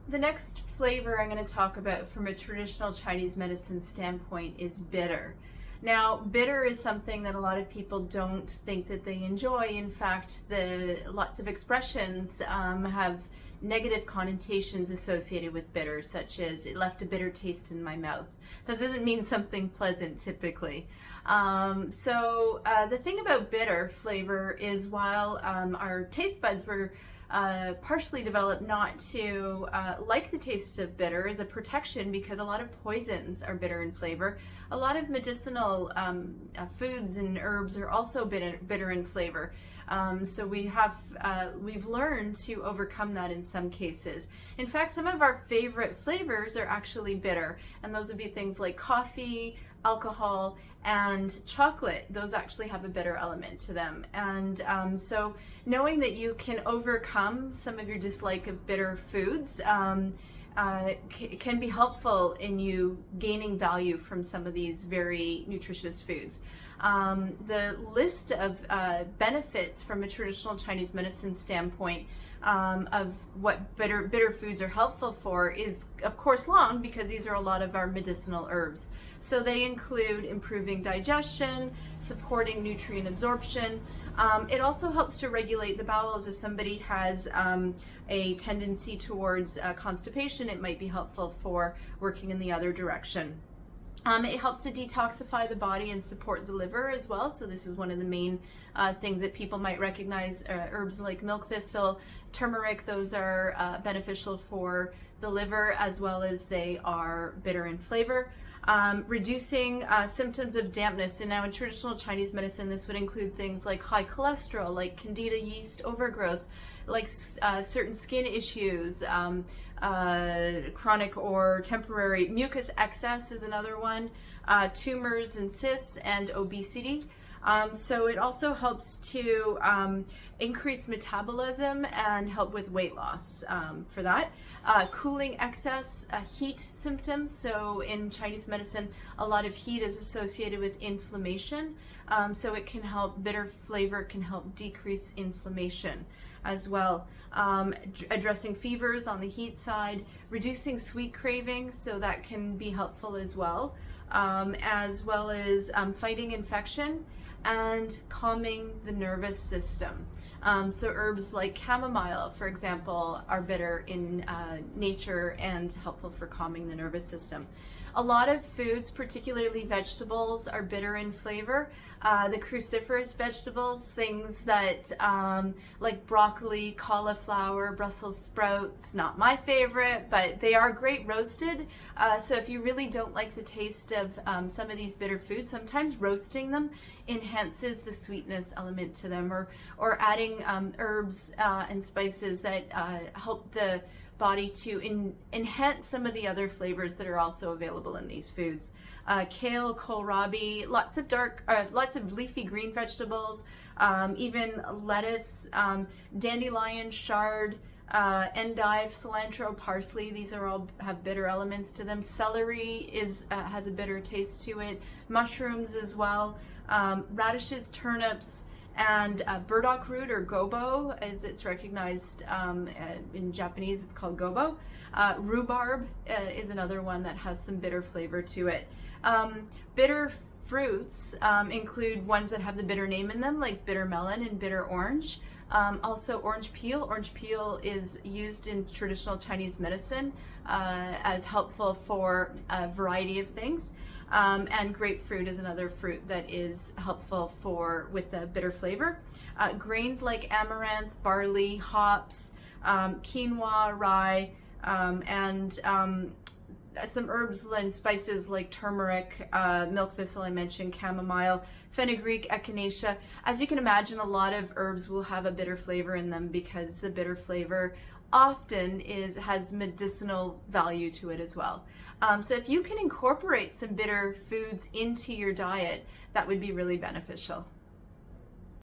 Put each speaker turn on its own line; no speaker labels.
The next flavor I'm going to talk about from a traditional Chinese medicine standpoint is bitter. Now, bitter is something that a lot of people don't think that they enjoy. In fact, lots of expressions have negative connotations associated with bitter, such as it left a bitter taste in my mouth. That doesn't mean something pleasant typically. The thing about bitter flavor is while our taste buds were partially developed not to like the taste of bitter as a protection, because a lot of poisons are bitter in flavor. A lot of medicinal foods and herbs are also bitter in flavor. We've learned to overcome that in some cases. In fact, some of our favorite flavors are actually bitter, and those would be things like coffee, alcohol, and chocolate. Those actually have a bitter element to them. And so knowing that you can overcome some of your dislike of bitter foods can be helpful in you gaining value from some of these very nutritious foods. The list of benefits from a traditional Chinese medicine standpoint of what bitter foods are helpful for is of course long, because these are a lot of our medicinal herbs. So they include improving digestion, supporting nutrient absorption. It also helps to regulate the bowels. If somebody has a tendency towards constipation, it might be helpful for working in the other direction. It helps to detoxify the body and support the liver as well. So this is one of the main things that people might recognize. Herbs like milk thistle, turmeric, those are beneficial for the liver, as well as they are bitter in flavor. Reducing symptoms of dampness. And now in traditional Chinese medicine, this would include things like high cholesterol, like candida yeast overgrowth, like certain skin issues, chronic or temporary mucus excess is another one, tumors and cysts, and obesity. So it also helps to increase metabolism and help with weight loss for that. Cooling excess heat symptoms. So in Chinese medicine, a lot of heat is associated with inflammation. So it can help, bitter flavor can help decrease inflammation as well. Addressing fevers on the heat side, reducing sweet cravings, so that can be helpful as well as fighting infection and calming the nervous system. So herbs like chamomile, for example, are bitter in nature and helpful for calming the nervous system. A lot of foods, particularly vegetables, are bitter in flavor. The cruciferous vegetables, things that like broccoli, cauliflower, Brussels sprouts, not my favorite, but they are great roasted. So if you really don't like the taste of some of these bitter foods, sometimes roasting them enhances the sweetness element to them, or adding herbs and spices that help the body to enhance some of the other flavors that are also available in these foods. Kale, kohlrabi, lots of leafy green vegetables, even lettuce, dandelion, chard, endive, cilantro, parsley. These are all have bitter elements to them. Celery has a bitter taste to it. Mushrooms as well. Radishes, turnips, and burdock root, or gobo as it's recognized in Japanese, it's called gobo. Rhubarb is another one that has some bitter flavor to it. Bitter fruits include ones that have the bitter name in them, like bitter melon and bitter orange. Also orange peel. Orange peel is used in traditional Chinese medicine as helpful for a variety of things. And grapefruit is another fruit that is helpful with the bitter flavor. Grains like amaranth, barley, hops, quinoa, rye, and some herbs and spices like turmeric, milk thistle, I mentioned, chamomile, fenugreek, echinacea. As you can imagine, a lot of herbs will have a bitter flavor in them because the bitter flavor often has medicinal value to it as well. So if you can incorporate some bitter foods into your diet, that would be really beneficial.